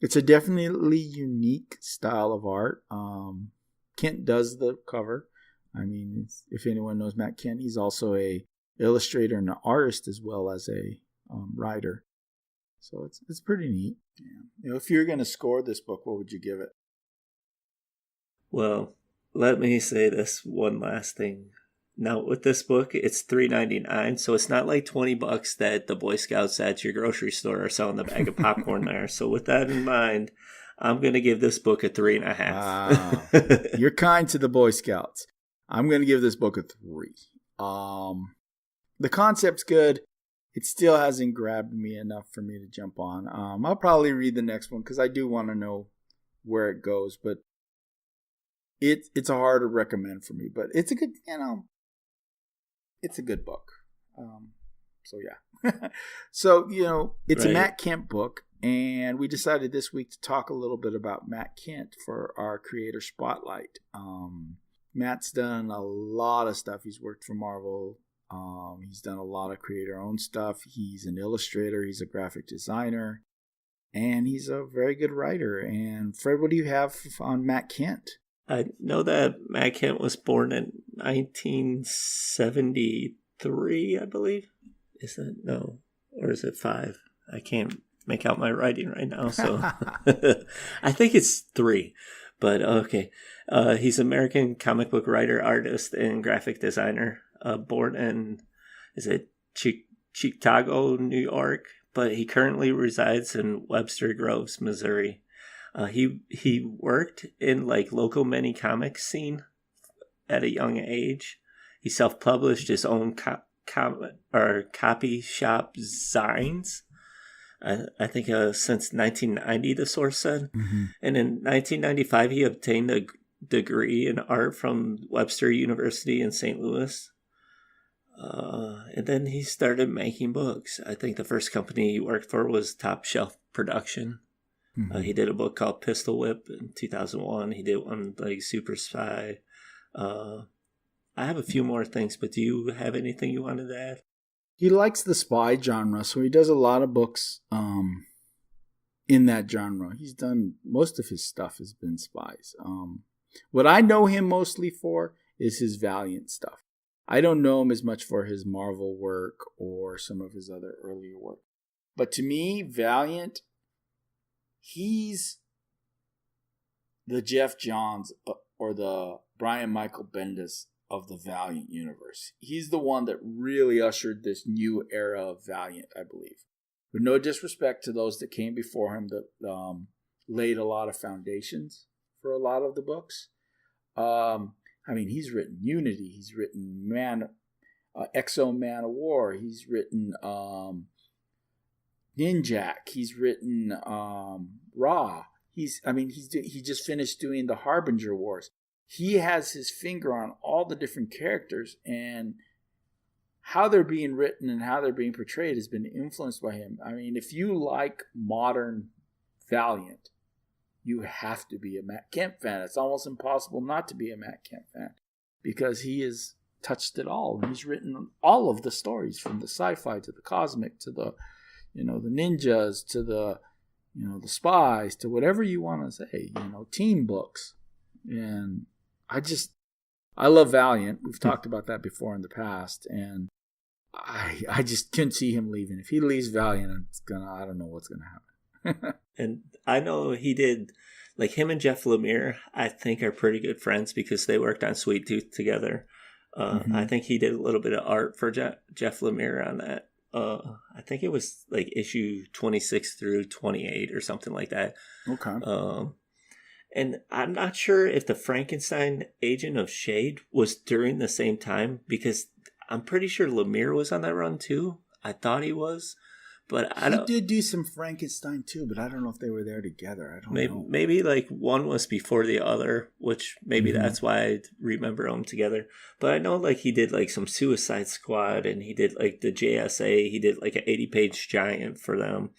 S1: It's a definitely unique style of art. Kindt does the cover. I mean, if anyone knows Matt Kindt, he's also a illustrator and an artist as well as a writer. So it's pretty neat. Yeah. If you're going to score this book, what would you give it?
S2: Well, let me say this one last thing. Now, with this book, it's $3.99, so it's not like $20 that the Boy Scouts at your grocery store are selling the bag of popcorn there. So with that in mind, I'm going to give this book a 3.5.
S1: Wow. You're kind to the Boy Scouts. I'm going to give this book a 3. The concept's good. It still hasn't grabbed me enough for me to jump on. I'll probably read the next one, because I do want to know where it goes, but it's a hard to recommend for me, but it's a good, it's a good book. So yeah. So, it's a Matt Kindt book, and we decided this week to talk a little bit about Matt Kindt for our creator spotlight. Matt's done a lot of stuff. He's worked for Marvel. He's done a lot of creator-owned stuff. He's an illustrator. He's a graphic designer, and he's a very good writer. And Fred, what do you have on Matt Kindt?
S2: I know that Matt Kindt was born in 1973, I believe. Is it? No. Or is it 5? I can't make out my writing right now, so I think it's 3. But okay. He's an American comic book writer, artist, and graphic designer. Born in, Chicago, New York? But he currently resides in Webster Groves, Missouri. He worked in local mini comic scene at a young age. He self-published his own copy shop zines. I think since 1990, the source said. Mm-hmm. And in 1995, he obtained a degree in art from Webster University in St. Louis. And then he started making books. I think the first company he worked for was Top Shelf Production. Mm-hmm. He did a book called Pistol Whip in 2001. He did one Super Spy. I have a few more things, but do you have anything you wanted to add?
S1: He likes the spy genre, so he does a lot of books in that genre. He's done, most of his stuff has been spies. What I know him mostly for is his Valiant stuff. I don't know him as much for his Marvel work or some of his other earlier work. But to me, Valiant he's the Jeff Johns or the Brian Michael Bendis of the Valiant universe. He's the one that really ushered this new era of Valiant, I believe. With no disrespect to those that came before him that laid a lot of foundations for a lot of the books. I mean, he's written Unity. He's written Exo Man of War. He's written Ninjak. He's written Ra. He just finished doing the Harbinger Wars. He has his finger on all the different characters, and how they're being written and how they're being portrayed has been influenced by him. I mean, if you like modern Valiant, you have to be a Matt Kindt fan. It's almost impossible not to be a Matt Kindt fan because he has touched it all. And he's written all of the stories, from the sci-fi to the cosmic to the, the ninjas to the, the spies to whatever you want to say, team books. And I love Valiant. We've talked about that before in the past. And I just couldn't see him leaving. If he leaves Valiant, I don't know what's going to happen.
S2: And I know he did, like him and Jeff Lemire, I think are pretty good friends because they worked on Sweet Tooth together. I think he did a little bit of art for Jeff Lemire on that. I think it was like issue 26 through 28 or something like that.
S1: Okay.
S2: And I'm not sure if the Frankenstein Agent of Shade was during the same time, because I'm pretty sure Lemire was on that run too. I thought he was. But
S1: he did do some Frankenstein too, but I don't know if they were there together. I don't know.
S2: Maybe like one was before the other, which maybe that's why I remember them together. But I know like he did like some Suicide Squad, and he did like the JSA. He did like an 80-page giant for them.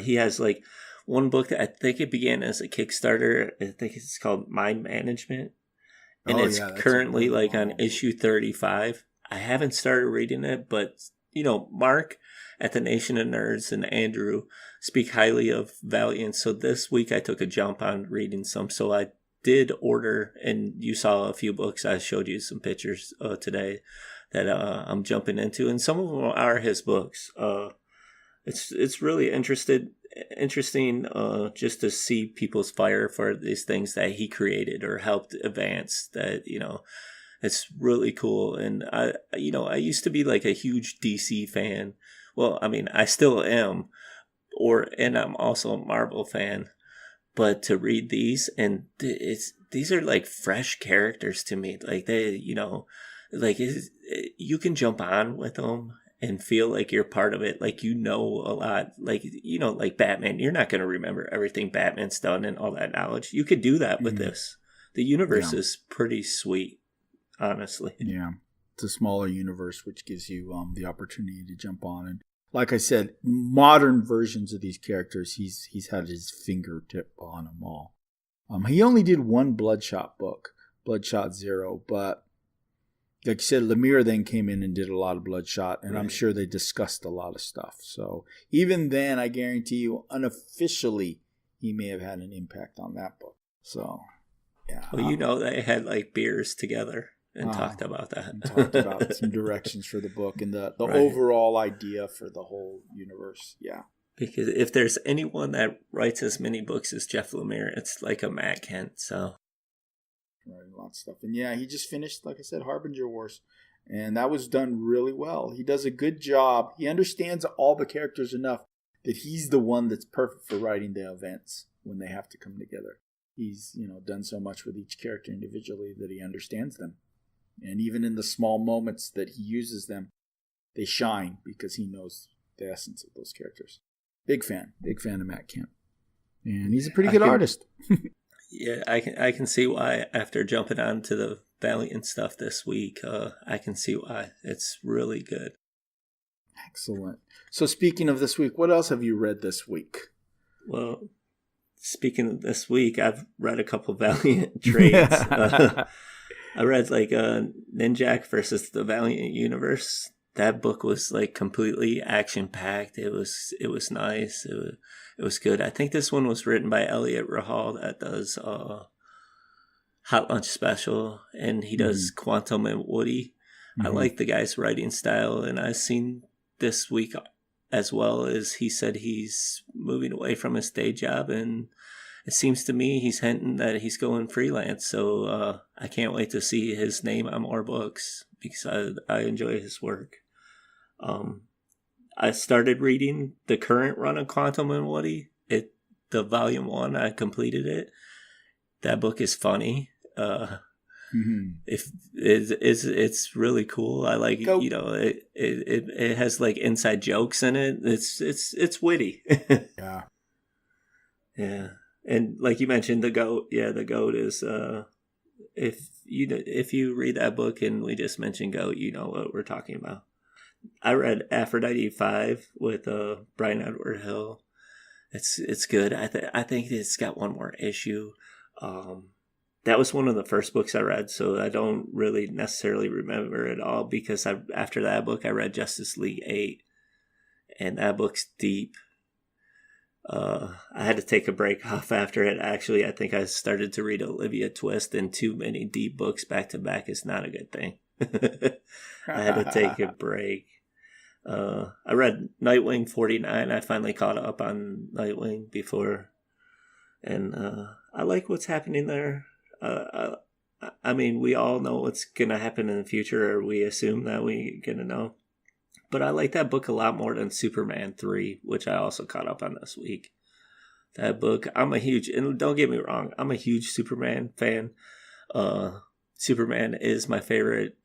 S2: He has like one book that I think it began as a Kickstarter. I think it's called Mind Management. And it's currently like on issue 35. I haven't started reading it, but Mark at the Nation of Nerds and Andrew speak highly of Valiant. So this week I took a jump on reading some. So I did order, and you saw a few books. I showed you some pictures today that I'm jumping into, and some of them are his books. It's really interesting just to see people's fire for these things that he created or helped advance. That it's really cool. And I used to be like a huge DC fan. Well, I mean, I still am, and I'm also a Marvel fan. But to read these, and these are like fresh characters to me. Like they, you can jump on with them and feel like you're part of it. Like a lot. Like like Batman. You're not going to remember everything Batman's done and all that knowledge. You could do that with this. The universe is pretty sweet, honestly.
S1: Yeah. It's a smaller universe, which gives you the opportunity to jump on. And like I said, modern versions of these characters, he's had his fingertip on them all. He only did one Bloodshot book, Bloodshot Zero, but like you said, Lemire then came in and did a lot of Bloodshot, and I'm sure they discussed a lot of stuff. So even then, I guarantee you, unofficially, he may have had an impact on that book. So, yeah.
S2: Well, they had like beers together. And talked about that.
S1: And talked about some directions for the book and the overall idea for the whole universe. Yeah.
S2: Because if there's anyone that writes as many books as Jeff Lemire, it's like a Matt Kindt. So.
S1: Writing a lot of stuff. And yeah, he just finished, like I said, Harbinger Wars. And that was done really well. He does a good job. He understands all the characters enough that he's the one that's perfect for writing the events when they have to come together. He's, done so much with each character individually that he understands them. And even in the small moments that he uses them, they shine because he knows the essence of those characters. Big fan of Matt Kindt. And he's a pretty good artist.
S2: Yeah, I can see why after jumping on to the Valiant stuff this week. I can see why. It's really good.
S1: Excellent. So speaking of this week, what else have you read this week?
S2: Well, speaking of this week, I've read a couple Valiant trades. I read like Ninjak versus the Valiant Universe. That book was like completely action packed. It was nice. It was good. I think this one was written by Elliot Rahal that does Hot Lunch Special, and he does Quantum and Woody. I like the guy's writing style, and I've seen this week as well as he said he's moving away from his day job, and it seems to me he's hinting that he's going freelance. So I can't wait to see his name on more books because I enjoy his work. I started reading the current run of Quantum and Woody. The volume 1, I completed it. That book is funny. If it's really cool. I like it has like inside jokes in it. It's witty.
S1: Yeah.
S2: Yeah. And like you mentioned, the goat. Yeah, the goat is if you read that book and we just mentioned goat, you know what we're talking about. I read Aphrodite 5 with Brian Edward Hill. It's good. I think it's got one more issue. That was one of the first books I read, so I don't really necessarily remember it all because after that book I read Justice League 8, and that book's deep. I had to take a break off after it. Actually, I think I started to read Olivia Twist, and too many deep books back to back is not a good thing. I had to take a break. I read Nightwing 49. I finally caught up on Nightwing before, and I like what's happening there. I mean, we all know what's going to happen in the future, or we assume that we're going to know. But I like that book a lot more than Superman 3, which I also caught up on this week. That book, and don't get me wrong, I'm a huge Superman fan. Superman is my favorite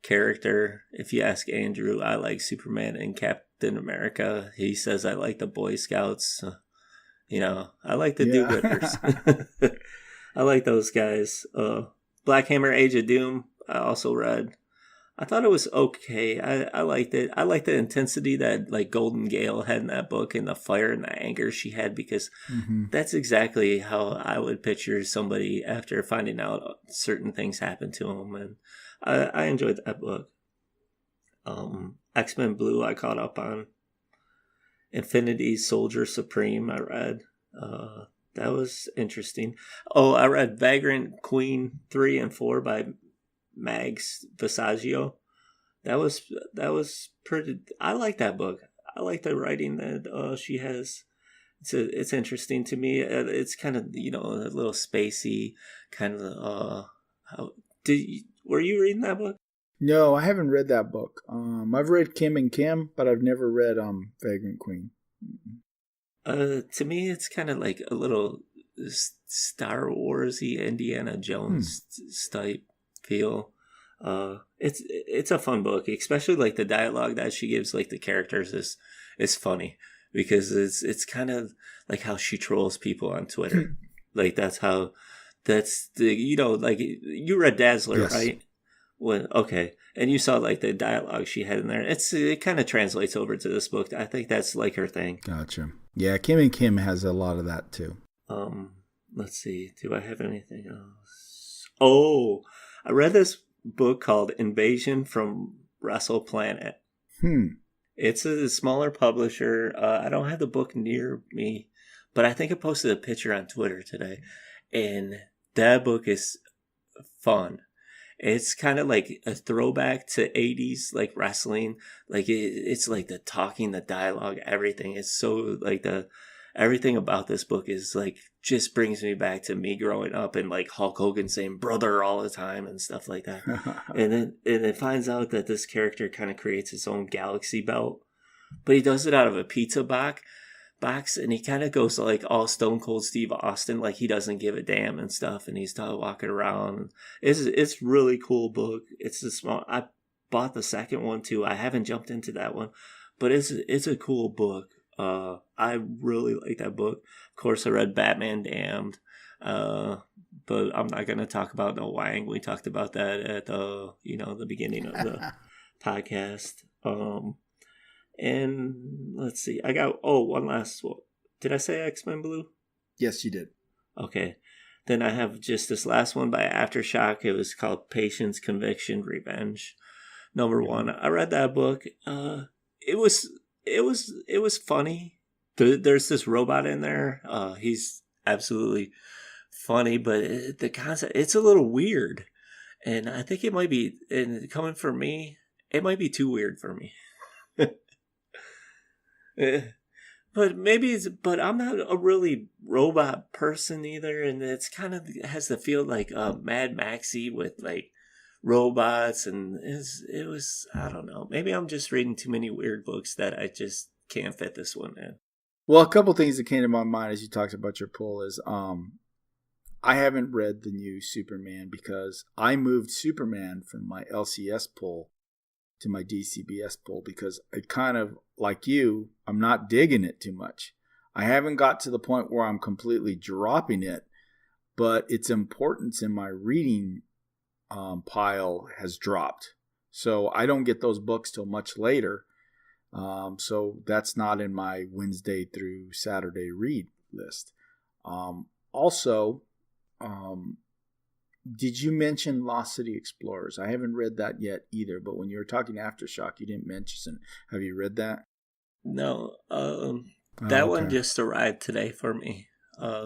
S2: character. If you ask Andrew, I like Superman and Captain America. He says I like the Boy Scouts. I like the do-gooders. I like those guys. Black Hammer, Age of Doom, I also read. I thought it was okay. I liked it. I liked the intensity that like Golden Gale had in that book, and the fire and the anger she had, because that's exactly how I would picture somebody after finding out certain things happened to them. And I enjoyed that book. X-Men Blue I caught up on. Infinity Soldier Supreme I read. That was interesting. Oh, I read Vagrant Queen 3 and 4 by Mags Visaggio. That was pretty. I like that book. I like the writing that she has. It's interesting to me. It's kind of a little spacey kind of. Were you reading that book?
S1: No, I haven't read that book. I've read Kim and Kim, but I've never read Vagrant Queen.
S2: To me, it's kind of like a little Star Warsy Indiana Jones type feel. It's a fun book, especially like the dialogue that she gives like the characters is funny, because it's kind of like how she trolls people on Twitter. Like that's the like you read Dazzler, yes. Right? Well, okay, and you saw like the dialogue she had in there. It kind of translates over to this book. I think that's like her thing.
S1: Gotcha. Yeah, Kim and Kim has a lot of that too.
S2: Let's see. Do I have anything else? Oh, I read this book called Invasion from Wrestle Planet. It's a smaller publisher. I don't have the book near me, but I think I posted a picture on Twitter today, and that book is fun. It's kind of like a throwback to 80s like wrestling. Like it's like the talking, the dialogue, everything. It's so like everything about this book is like just brings me back to me growing up, and like Hulk Hogan saying brother all the time and stuff like that. and it finds out that this character kind of creates his own galaxy belt, but he does it out of a pizza box, and he kind of goes like all Stone Cold Steve Austin, like he doesn't give a damn and stuff, and he's walking around. It's really cool book. It's a small. I bought the second one too. I haven't jumped into that one, but it's a cool book. I really like that book. Of course, I read Batman Damned, but I'm not going to talk about No Wang. We talked about that at the beginning of the podcast. And let's see, I got one last one. Did I say X-Men Blue?
S1: Yes, you did. Okay,
S2: then I have just this last one by Aftershock. It was called Patience, Conviction, Revenge, number 1. I read that book. It was funny. There's this robot in there. He's absolutely funny, but the concept, it's a little weird. And I think it might be, and coming from me, it might be too weird for me. But maybe but I'm not a really robot person either, and it's kind of has the feel like Mad Maxy with like robots, and it was, I don't know. Maybe I'm just reading too many weird books that I just can't fit this one in.
S1: Well, a couple things that came to my mind as you talked about your pull is I haven't read the new Superman because I moved Superman from my LCS pull to my DCBS pull because I kind of, like you, I'm not digging it too much. I haven't got to the point where I'm completely dropping it, but its importance in my reading pile has dropped. So I don't get those books till much later. So that's not in my Wednesday through Saturday read list. Also, did you mention Lost City Explorers? I haven't read that yet either, but when you were talking Aftershock, you didn't mention. Have you read that?
S2: No, that one just arrived today for me.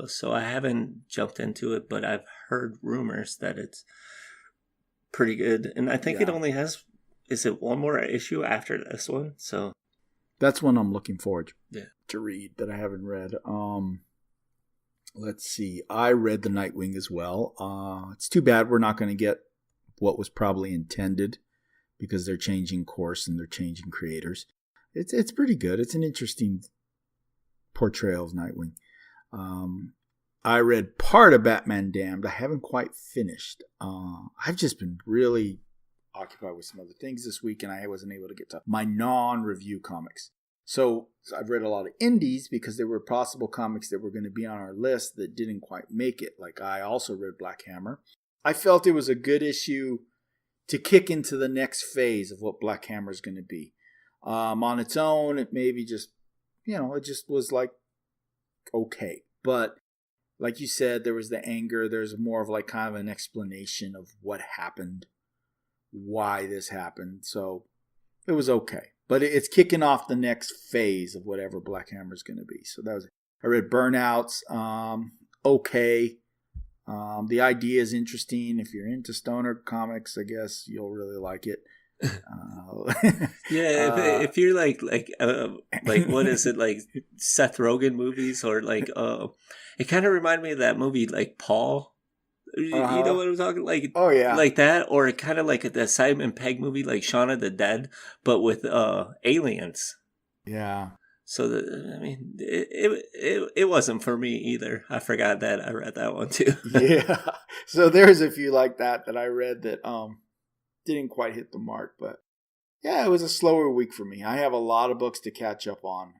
S2: So I haven't jumped into it, but I've heard rumors that it's pretty good. And I think it only has, is it one more issue after this one? So
S1: that's one I'm looking forward to read that I haven't read. Let's see. I read The Nightwing as well. It's too bad we're not going to get what was probably intended because they're changing course and they're changing creators. It's pretty good. It's an interesting portrayal of Nightwing. I read part of Batman Damned. I haven't quite finished. I've just been really occupied with some other things this week, and I wasn't able to get to my non-review comics. So I've read a lot of indies because there were possible comics that were going to be on our list that didn't quite make it. Like I also read Black Hammer. I felt it was a good issue to kick into the next phase of what Black Hammer is going to be. On its own, it maybe just, it just was like, okay. But like you said, there was the anger. There's more of like kind of an explanation of what happened, why this happened. So it was okay. But it's kicking off the next phase of whatever Black Hammer is going to be. So that was, I read Burnouts. Okay. The idea is interesting. If you're into stoner comics, I guess you'll really like it.
S2: If you're like what is it, like Seth Rogen movies, or like it kind of reminded me of that movie like Paul. You know what I'm talking like? Oh yeah, like that, or it kind of like the Simon Pegg movie, like Shaun of the Dead, but with aliens. Yeah. So it wasn't for me either. I forgot that I read that one too.
S1: Yeah. So there's a few like that I read that didn't quite hit the mark, but yeah, it was a slower week for me. I have a lot of books to catch up on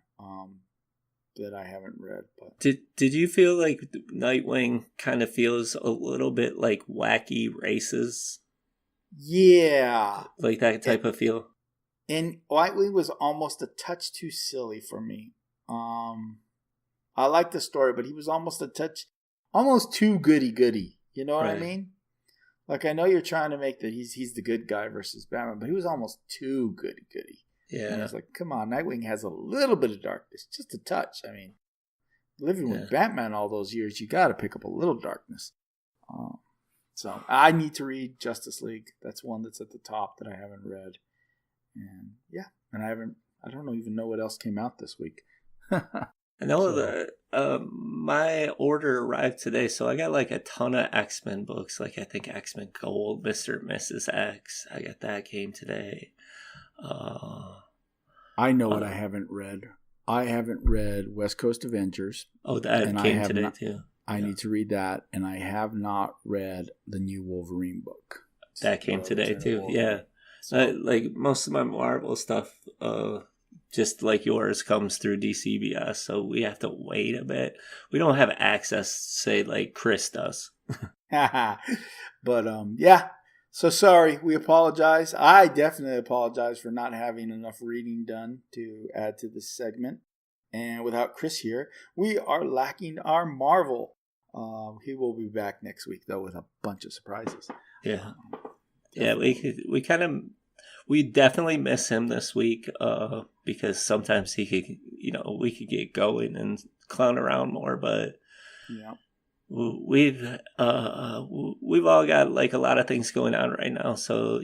S1: that I haven't read. But
S2: did you feel like Nightwing kind of feels a little bit like Wacky Races?
S1: Yeah,
S2: like that type of feel.
S1: And Nightwing was almost a touch too silly for me. I like the story, but he was almost almost too goody. You know what I mean? Like, I know you're trying to make that he's the good guy versus Batman, but he was almost too goody. Yeah. And I was like, come on, Nightwing has a little bit of darkness, just a touch. I mean, living with Batman all those years, you got to pick up a little darkness. So I need to read Justice League. That's one that's at the top that I haven't read. And I don't even know what else came out this week.
S2: I know my order arrived today, so I got like a ton of X-Men books. Like I think X-Men Gold, Mr. and Mrs. X. I got that came today.
S1: I know what I haven't read. I haven't read West Coast Avengers.
S2: Oh, that came today too.
S1: I need to read that, and I have not read the new Wolverine book.
S2: That came today too. Yeah. So, like most of my Marvel stuff, just like yours, comes through DCBS, so we have to wait a bit. We don't have access, say, like Chris does.
S1: But yeah. So sorry, we apologize. I definitely apologize for not having enough reading done to add to this segment. And without Chris here, we are lacking our Marvel. He will be back next week though with a bunch of surprises.
S2: Yeah. Yeah, we definitely miss him this week because sometimes he could, we could get going and clown around more, but yeah, we've all got like a lot of things going on right now, so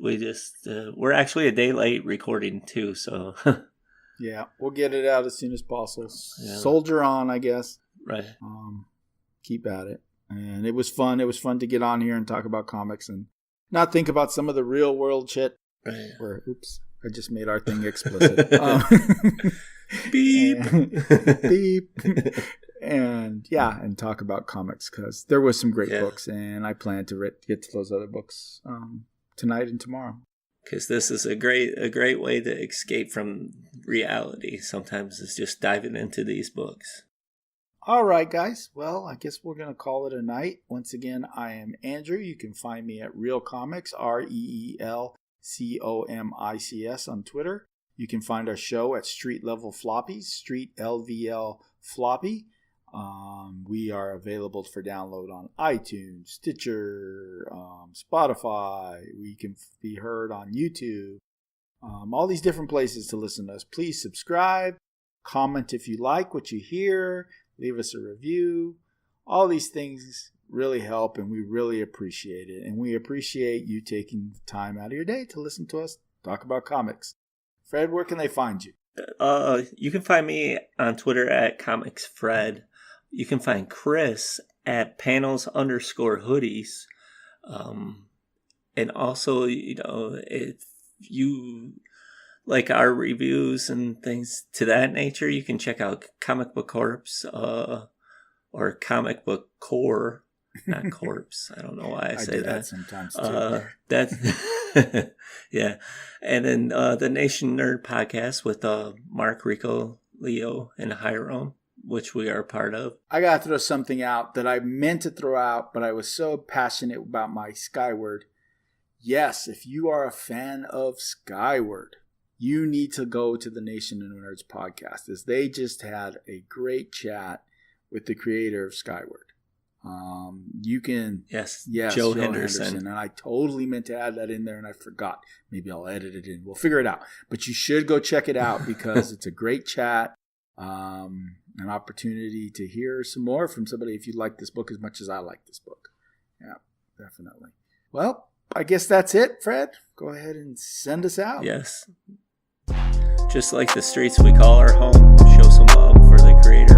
S2: we just we're actually a day late recording too, so
S1: Yeah, we'll get it out as soon as possible.
S2: Yeah.
S1: Soldier on, I guess.
S2: Right.
S1: Keep at it. And it was fun. It was fun to get on here and talk about comics and not think about some of the real world shit.
S2: Right.
S1: Where, oops, I just made our thing explicit.
S2: Beep.
S1: Beep. And and talk about comics because there was some great books, and I plan to get to those other books tonight and tomorrow.
S2: Because this is a great way to escape from reality. Sometimes it's just diving into these books.
S1: All right, guys. Well, I guess we're going to call it a night. Once again, I am Andrew. You can find me at Real Comics, ReelComics on Twitter. You can find our show at Street Level Floppy, Street LVL Floppy. We are available for download on iTunes, Stitcher, Spotify. We can be heard on YouTube. All these different places to listen to us. Please subscribe. Comment if you like what you hear. Leave us a review. All these things really help, and we really appreciate it. And we appreciate you taking the time out of your day to listen to us talk about comics. Fred, where can they find you?
S2: You can find me on Twitter at ComicsFred. You can find Chris at panels_hoodies. And also, if you like our reviews and things to that nature, you can check out Comic Book Corpse or Comic Book Core, not Corpse. I don't know why I say that
S1: sometimes too.
S2: That's yeah. And then the Nation Nerd Podcast with Mark, Rico, Leo, and Hiram, which we are a part of.
S1: I got to throw something out that I meant to throw out, but I was so passionate about my Skyward. Yes, if you are a fan of Skyward, you need to go to the Nation of Nerds podcast, as they just had a great chat with the creator of Skyward. You can... Yes, Joe Henderson. And I totally meant to add that in there, and I forgot. Maybe I'll edit it in. We'll figure it out. But you should go check it out because it's a great chat. An opportunity to hear some more from somebody if you like this book as much as I like this book. Yeah, definitely. Well, I guess that's it, Fred. Go ahead and send us out.
S2: Yes. Just like the streets we call our home, show some love for the creator.